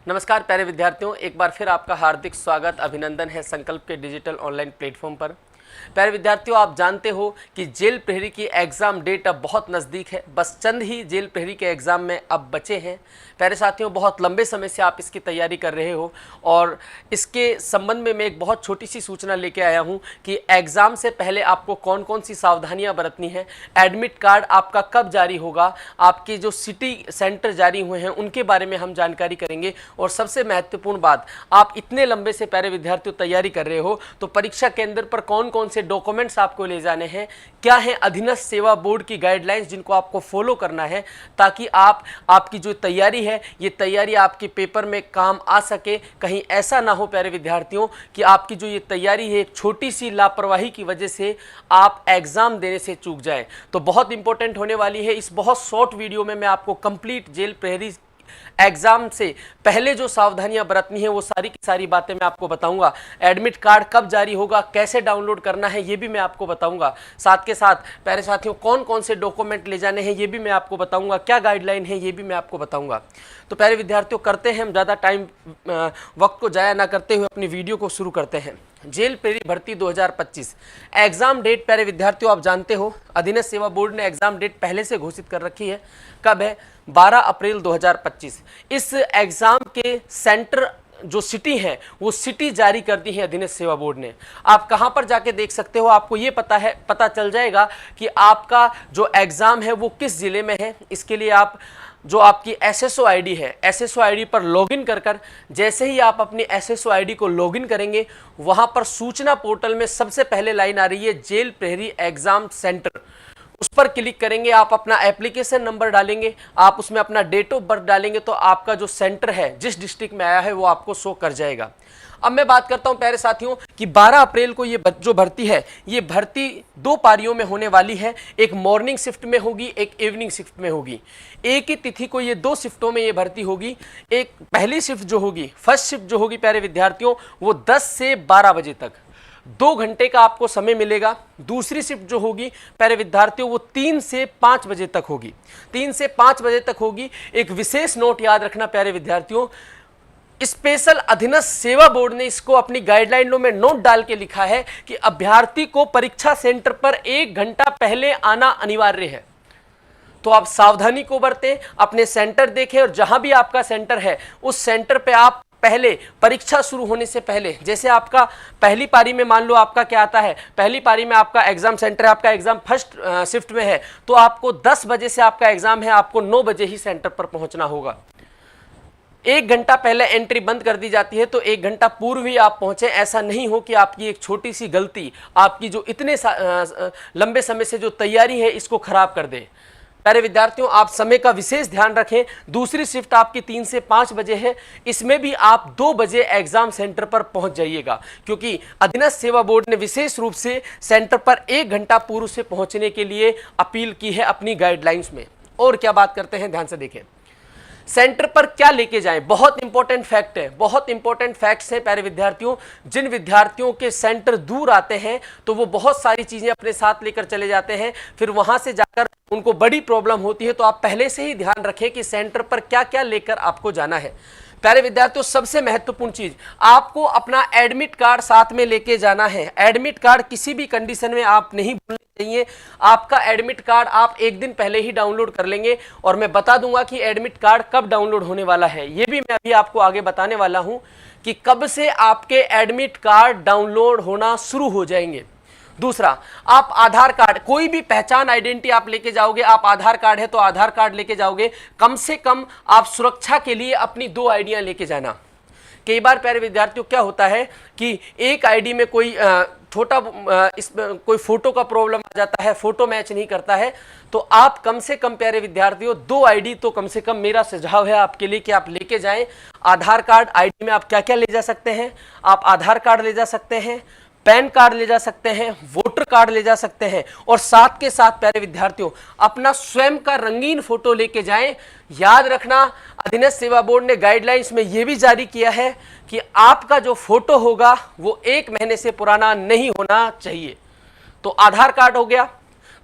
नमस्कार प्यारे विद्यार्थियों, एक बार फिर आपका हार्दिक स्वागत अभिनंदन है संकल्प के डिजिटल ऑनलाइन प्लेटफॉर्म पर। प्यारे विद्यार्थियों, आप जानते हो कि जेल प्रहरी की एग्ज़ाम डेट अब बहुत नज़दीक है। बस चंद ही जेल प्रहरी के एग्ज़ाम में अब बचे हैं। प्यारे साथियों, बहुत लंबे समय से आप इसकी तैयारी कर रहे हो और इसके संबंध में मैं एक बहुत छोटी सी सूचना लेके आया हूं कि एग्ज़ाम से पहले आपको कौन कौन सी सावधानियां बरतनी है, एडमिट कार्ड आपका कब जारी होगा, आपके जो सिटी सेंटर जारी हुए हैं उनके बारे में हम जानकारी करेंगे। और सबसे महत्वपूर्ण बात, आप इतने लंबे से प्यारे विद्यार्थियों तैयारी कर रहे हो तो परीक्षा केंद्र पर कौन कौन से डॉक्यूमेंट्स आपको ले जाने हैं, क्या है अधीनस्थ सेवा बोर्ड की गाइडलाइंस जिनको आपको फॉलो करना है, ताकि आपकी जो तैयारी है ये तैयारी आपके पेपर में काम आ सके। कहीं ऐसा ना हो प्यारे विद्यार्थियों कि आपकी जो ये तैयारी है एक छोटी सी लापरवाही की वजह से आप एग्जाम देने से चूक जाए। तो बहुत इंपॉर्टेंट होने वाली है। इस बहुत शॉर्ट वीडियो में मैं आपको कंप्लीट जेल प्रहरी एग्जाम से पहले जो सावधानियां बरतनी है वो सारी की सारी बातें मैं आपको बताऊंगा। एडमिट कार्ड कब जारी होगा, कैसे डाउनलोड करना है ये भी मैं आपको बताऊंगा। साथ के साथ प्यारे साथियों, कौन कौन से डॉक्यूमेंट ले जाने हैं ये भी मैं आपको बताऊंगा, क्या गाइडलाइन है ये भी मैं आपको बताऊंगा। तो प्यारे विद्यार्थियों, करते हैं हम ज़्यादा टाइम वक्त को जाया ना करते हुए अपनी वीडियो को शुरू करते हैं। जेल प्रहरी भर्ती 2025 एग्जाम डेट प्यारे विद्यार्थियों आप जानते हो अधीनस्थ सेवा बोर्ड ने एग्जाम डेट पहले से घोषित कर रखी है। कब है? 12 अप्रैल 2025। इस एग्जाम के सेंटर जो सिटी है वो सिटी जारी कर दी है अधीनस्थ सेवा बोर्ड ने। आप कहां पर जाके देख सकते हो, आपको ये पता चल जाएगा कि आपका जो एग्जाम है वो किस जिले में है। इसके लिए आप जो आपकी एसएसओ आईडी है, एसएसओ आईडी पर लॉगिन कर जैसे ही आप अपनी एसएसओ आईडी को लॉगिन करेंगे वहां पर सूचना पोर्टल में सबसे पहले लाइन आ रही है जेल प्रहरी एग्जाम सेंटर। उस पर क्लिक करेंगे, आप अपना एप्लीकेशन नंबर डालेंगे, आप उसमें अपना डेट ऑफ बर्थ डालेंगे तो आपका जो सेंटर है जिस डिस्ट्रिक्ट में आया है वो आपको शो कर जाएगा। अब मैं बात करता हूं प्यारे साथियों कि 12 अप्रैल को ये जो भर्ती है ये भर्ती 2 पारियों में होने वाली है। एक मॉर्निंग शिफ्ट में होगी, एक इवनिंग शिफ्ट में होगी। एक ही तिथि को ये 2 शिफ्टों में ये भर्ती होगी। एक पहली शिफ्ट जो होगी, फर्स्ट शिफ्ट जो होगी प्यारे विद्यार्थियों वो 10 से 12 बजे तक 2 घंटे का आपको समय मिलेगा। दूसरी शिफ्ट जो होगी प्यारे विद्यार्थियों वो 3 से 5 बजे तक होगी। 3 से 5 बजे तक होगी। एक विशेष नोट याद रखना प्यारे विद्यार्थियों, स्पेशल अधीनस्थ सेवा बोर्ड ने इसको अपनी गाइडलाइनों में नोट डाल के लिखा है कि अभ्यर्थी को परीक्षा सेंटर पर 1 घंटा पहले आना अनिवार्य है। तो आप सावधानी को बरतें, अपने सेंटर देखें और जहां भी आपका सेंटर है उस सेंटर पे आप पहले परीक्षा शुरू होने से पहले, जैसे आपका पहली पारी में मान लो आपका क्या आता है, पहली पारी में आपका एग्जाम सेंटर है, आपका एग्जाम फर्स्ट शिफ्ट में है तो आपको 10 बजे से आपका एग्जाम है, आपको 9 बजे ही सेंटर पर पहुंचना होगा। 1 घंटा पहले एंट्री बंद कर दी जाती है तो 1 घंटा पूर्व ही आप पहुंचे। ऐसा नहीं हो कि आपकी एक छोटी सी गलती आपकी जो इतने लंबे समय से जो तैयारी है इसको खराब कर दे। प्यारे विद्यार्थियों, आप समय का विशेष ध्यान रखें। दूसरी शिफ्ट आपकी 3 से 5 बजे है, इसमें भी आप 2 बजे एग्जाम सेंटर पर पहुंच जाइएगा, क्योंकि अधीनस्थ सेवा बोर्ड ने विशेष रूप से सेंटर पर 1 घंटा पूर्व से पहुंचने के लिए अपील की है अपनी गाइडलाइंस में। और क्या बात करते हैं, ध्यान से देखें। सेंटर पर क्या लेके जाएं, बहुत इंपॉर्टेंट फैक्ट है, बहुत इंपॉर्टेंट फैक्ट्स हैं प्यारे विद्यार्थियों। जिन विद्यार्थियों के सेंटर दूर आते हैं तो वो बहुत सारी चीजें अपने साथ लेकर चले जाते हैं, फिर वहां से जाकर उनको बड़ी प्रॉब्लम होती है। तो आप पहले से ही ध्यान रखें कि सेंटर पर क्या क्या लेकर आपको जाना है। प्यारे विद्यार्थियों, सबसे महत्वपूर्ण चीज, आपको अपना एडमिट कार्ड साथ में लेके जाना है। एडमिट कार्ड किसी भी कंडीशन में आप नहीं भूलने चाहिए। आपका एडमिट कार्ड आप 1 दिन पहले ही डाउनलोड कर लेंगे और मैं बता दूंगा कि एडमिट कार्ड कब डाउनलोड होने वाला है, ये भी मैं अभी आपको आगे बताने वाला हूं कि कब से आपके एडमिट कार्ड डाउनलोड होना शुरू हो जाएंगे। दूसरा, आप आधार कार्ड, कोई भी पहचान आइडेंटिटी आप लेके जाओगे, आप आधार कार्ड है तो आधार कार्ड लेके जाओगे। कम से कम आप सुरक्षा के लिए अपनी 2 आईडियां लेके जाना। कई बार प्यारे विद्यार्थियों क्या होता है कि एक आईडी में कोई छोटा कोई फोटो का प्रॉब्लम आ जाता है, फोटो मैच नहीं करता है, तो आप कम से कम प्यारे विद्यार्थियों 2 आईडी तो कम से कम मेरा सुझाव है आपके लिए कि आप लेके जाएं। आधार कार्ड आईडी में आप क्या क्या ले जा सकते हैं, आप आधार कार्ड ले जा सकते हैं, पैन कार्ड ले जा सकते हैं, वोटर कार्ड ले जा सकते हैं और साथ के साथ प्यारे विद्यार्थियों अपना स्वयं का रंगीन फोटो लेके जाएं। याद रखना, अधीनस्थ सेवा बोर्ड ने गाइडलाइंस में यह भी जारी किया है कि आपका जो फोटो होगा वो 1 महीने से पुराना नहीं होना चाहिए। तो आधार कार्ड हो गया।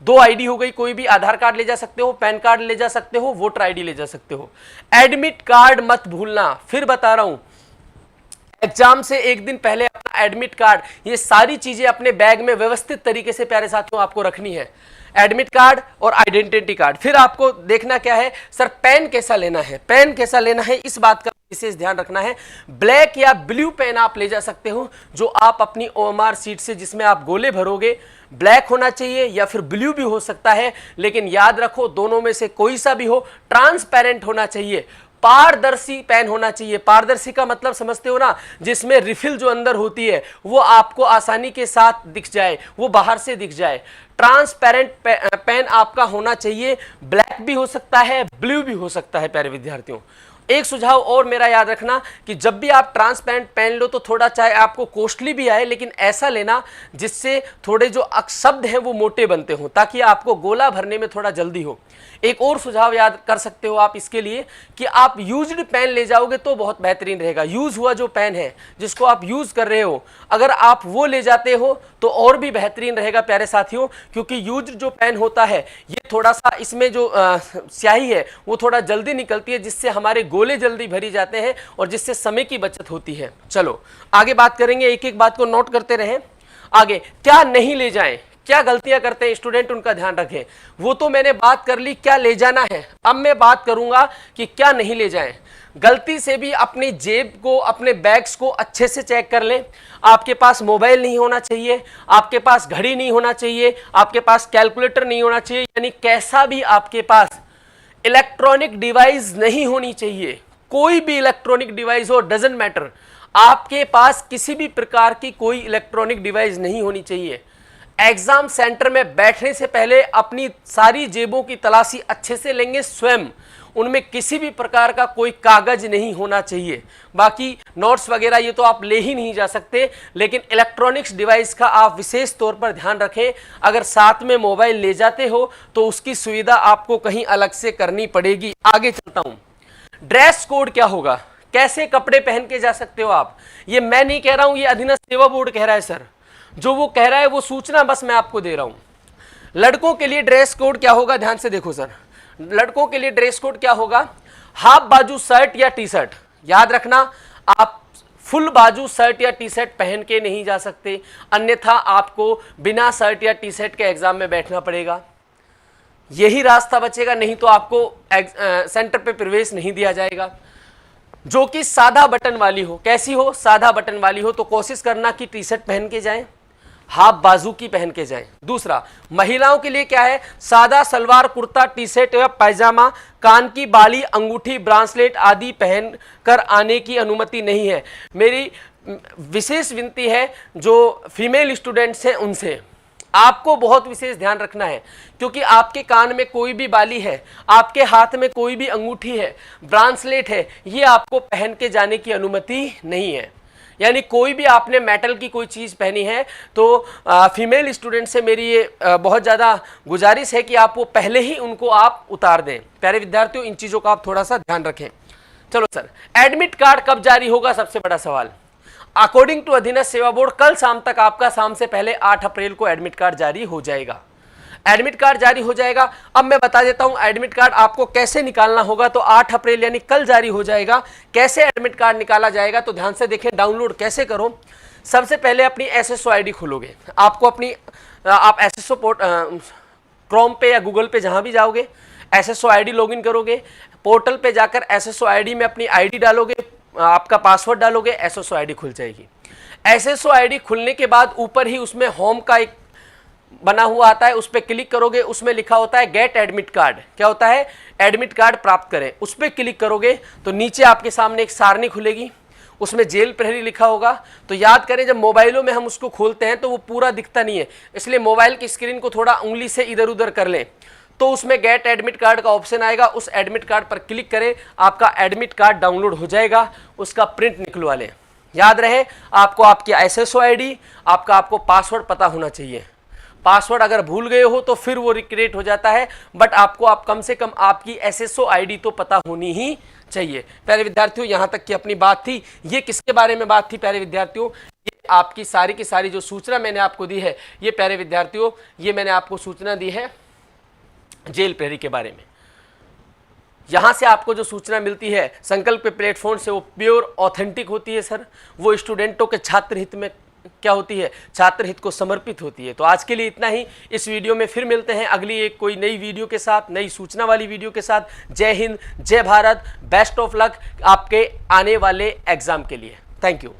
दो आईडी हो गई, कोई भी आधार कार्ड ले जा सकते हो, पैन कार्ड ले जा सकते हो, वोटर आईडी ले जा सकते हो। एडमिट कार्ड मत भूलना, फिर बता रहा हूं, एग्जाम से एक दिन पहले अपना एडमिट कार्ड, ये सारी चीजें अपने बैग में व्यवस्थित तरीके से प्यारे साथियों आपको रखनी है। एडमिट कार्ड और आइडेंटिटी कार्ड। फिर आपको देखना क्या है सर, पेन कैसा लेना है, पेन कैसा लेना है, इस बात का विशेष ध्यान रखना है। ब्लैक या ब्लू पेन आप ले जा सकते हो, जो आप अपनी ओएमआर सीट से जिसमें आप गोले भरोगे, ब्लैक होना चाहिए या फिर ब्लू भी हो सकता है, लेकिन याद रखो दोनों में से कोई सा भी हो, ट्रांसपेरेंट होना चाहिए, पारदर्शी पेन होना चाहिए। पारदर्शी का मतलब समझते हो ना, जिसमें रिफिल जो अंदर होती है वो आपको आसानी के साथ दिख जाए, वो बाहर से दिख जाए। ट्रांसपेरेंट पेन आपका होना चाहिए, ब्लैक भी हो सकता है, ब्लू भी हो सकता है। प्यारे विद्यार्थियों, एक सुझाव और मेरा याद रखना कि जब भी आप ट्रांसपेरेंट पेन लो तो थोड़ा चाहे आपको कॉस्टली भी आए, लेकिन ऐसा लेना जिससे थोड़े जो शब्द हैं वो मोटे बनते हो, ताकि आपको गोला भरने में थोड़ा जल्दी हो। एक और सुझाव याद कर सकते हो आप इसके लिए कि आप यूज्ड पेन ले जाओगे तो बहुत बेहतरीन रहेगा। यूज हुआ जो पेन है जिसको आप यूज कर रहे हो, अगर आप वो ले जाते हो तो और भी बेहतरीन रहेगा प्यारे साथियों, क्योंकि यूज्ड जो पेन होता है ये थोड़ा सा इसमें जो स्याही है वो थोड़ा जल्दी निकलती है, जिससे हमारे गोले जल्दी भरी जाते हैं और जिससे समय की बचत होती है। चलो आगे बात करेंगे, एक एक बात को नोट करते रहें। आगे क्या नहीं ले जाएं, क्या गलतियां करते हैं स्टूडेंट, उनका ध्यान रखें। वो तो मैंने बात कर ली क्या ले जाना है, अब मैं बात करूंगा कि क्या नहीं ले जाएं। गलती से भी अपनी जेब को, अपने बैग्स को अच्छे से चेक कर लें। आपके पास मोबाइल नहीं होना चाहिए, आपके पास घड़ी नहीं होना चाहिए, आपके पास कैलकुलेटर नहीं होना चाहिए, यानी कैसा भी आपके पास इलेक्ट्रॉनिक डिवाइस नहीं होनी चाहिए। कोई भी इलेक्ट्रॉनिक डिवाइस हो, डजंट मैटर, आपके पास किसी भी प्रकार की कोई इलेक्ट्रॉनिक डिवाइस नहीं होनी चाहिए। एग्जाम सेंटर में बैठने से पहले अपनी सारी जेबों की तलाशी अच्छे से लेंगे स्वयं, उनमें किसी भी प्रकार का कोई कागज नहीं होना चाहिए। बाकी नोट्स वगैरह ये तो आप ले ही नहीं जा सकते, लेकिन इलेक्ट्रॉनिक्स डिवाइस का आप विशेष तौर पर ध्यान रखें। अगर साथ में मोबाइल ले जाते हो तो उसकी सुविधा आपको कहीं अलग से करनी पड़ेगी। आगे चलता हूं, ड्रेस कोड क्या होगा, कैसे कपड़े पहन के जा सकते हो आप, ये मैं नहीं कह रहा हूं, ये अधीनस्थ सेवा बोर्ड कह रहा है सर। जो वो कह रहा है वो सूचना बस मैं आपको दे रहा हूं। लड़कों के लिए ड्रेस कोड क्या होगा, ध्यान से देखो सर, लड़कों के लिए ड्रेस कोड क्या होगा, हाफ बाजू शर्ट या टी शर्ट। याद रखना, आप फुल बाजू शर्ट या टी शर्ट पहन के नहीं जा सकते, अन्यथा आपको बिना शर्ट या टी शर्ट के एग्जाम में बैठना पड़ेगा। यही रास्ता बचेगा, नहीं तो आपको सेंटर पे प्रवेश नहीं दिया जाएगा। जो कि सादा बटन वाली हो, कैसी हो, सादा बटन वाली हो, तो कोशिश करना कि टी शर्ट पहन के जाएं, हाफ बाजू की पहन के जाएं। दूसरा, महिलाओं के लिए क्या है, सादा सलवार कुर्ता टी शर्ट या पैजामा, कान की बाली, अंगूठी, ब्रासलेट आदि पहन कर आने की अनुमति नहीं है। मेरी विशेष विनती है जो फीमेल स्टूडेंट्स हैं उनसे, आपको बहुत विशेष ध्यान रखना है, क्योंकि आपके कान में कोई भी बाली है, आपके हाथ में कोई भी अंगूठी है, ब्रासलेट है, ये आपको पहन के जाने की अनुमति नहीं है। यानी कोई भी आपने मेटल की कोई चीज़ पहनी है तो फीमेल स्टूडेंट से मेरी ये बहुत ज़्यादा गुजारिश है कि आप वो पहले ही उनको आप उतार दें। प्यारे विद्यार्थियों, इन चीज़ों का आप थोड़ा सा ध्यान रखें। चलो सर, एडमिट कार्ड कब जारी होगा, सबसे बड़ा सवाल। अकॉर्डिंग टू अधीनस्थ सेवा बोर्ड कल शाम तक आपका, शाम से पहले 8 अप्रैल को एडमिट कार्ड जारी हो जाएगा। एडमिट कार्ड जारी हो जाएगा। अब मैं बता देता हूं एडमिट कार्ड आपको कैसे निकालना होगा। तो 8 अप्रैल यानी कल जारी हो जाएगा। कैसे एडमिट कार्ड निकाला जाएगा, तो ध्यान से देखें, डाउनलोड कैसे करो। सबसे पहले अपनी एसएसओ आईडी खोलोगे। आपको अपनी आप एसएसओ क्रोम पे या गूगल पे जहां भी जाओगे, एसएसओ आईडी लॉगिन करोगे। पोर्टल पे जाकर एसएसओ आईडी में अपनी आईडी डालोगे, आपका पासवर्ड डालोगे, एसएसओ आईडी खुल जाएगी। एसएसओ आईडी खुलने के बाद ऊपर ही उसमें होम का एक बना हुआ आता है, उस पर क्लिक करोगे, उसमें लिखा होता है गेट एडमिट कार्ड। क्या होता है, एडमिट कार्ड प्राप्त करें। उस पर क्लिक करोगे तो नीचे आपके सामने एक सारणी खुलेगी, उसमें जेल प्रहरी लिखा होगा। तो याद करें, जब मोबाइलों में हम उसको खोलते हैं तो वो पूरा दिखता नहीं है, इसलिए मोबाइल की स्क्रीन को थोड़ा उंगली से इधर उधर कर लें, तो उसमें गेट एडमिट कार्ड का ऑप्शन आएगा। उस एडमिट कार्ड पर क्लिक करें, आपका एडमिट कार्ड डाउनलोड हो जाएगा, उसका प्रिंट निकलवा लें। याद रहे, आपको आपकी एसएसओ आईडी, आपको पासवर्ड पता होना चाहिए। पासवर्ड अगर भूल गए हो तो फिर वो रिक्रिएट हो जाता है, बट आपको कम से कम आपकी एसएसओ आईडी तो पता होनी ही चाहिए। प्यारे विद्यार्थियों, यहाँ तक की अपनी बात थी। ये किसके बारे में बात थी प्यारे विद्यार्थियों, ये आपकी सारी की सारी जो सूचना मैंने आपको दी है, ये प्यारे विद्यार्थियों, ये मैंने आपको सूचना दी है जेल प्रहरी के बारे में। यहाँ से आपको जो सूचना मिलती है संकल्प के प्लेटफॉर्म से, वो प्योर ऑथेंटिक होती है सर। वो स्टूडेंटों के छात्र हित में क्या होती है, छात्र हित को समर्पित होती है। तो आज के लिए इतना ही। इस वीडियो में फिर मिलते हैं अगली एक कोई नई वीडियो के साथ, नई सूचना वाली वीडियो के साथ। जय हिंद, जय भारत, बेस्ट ऑफ लक आपके आने वाले एग्जाम के लिए। Thank you.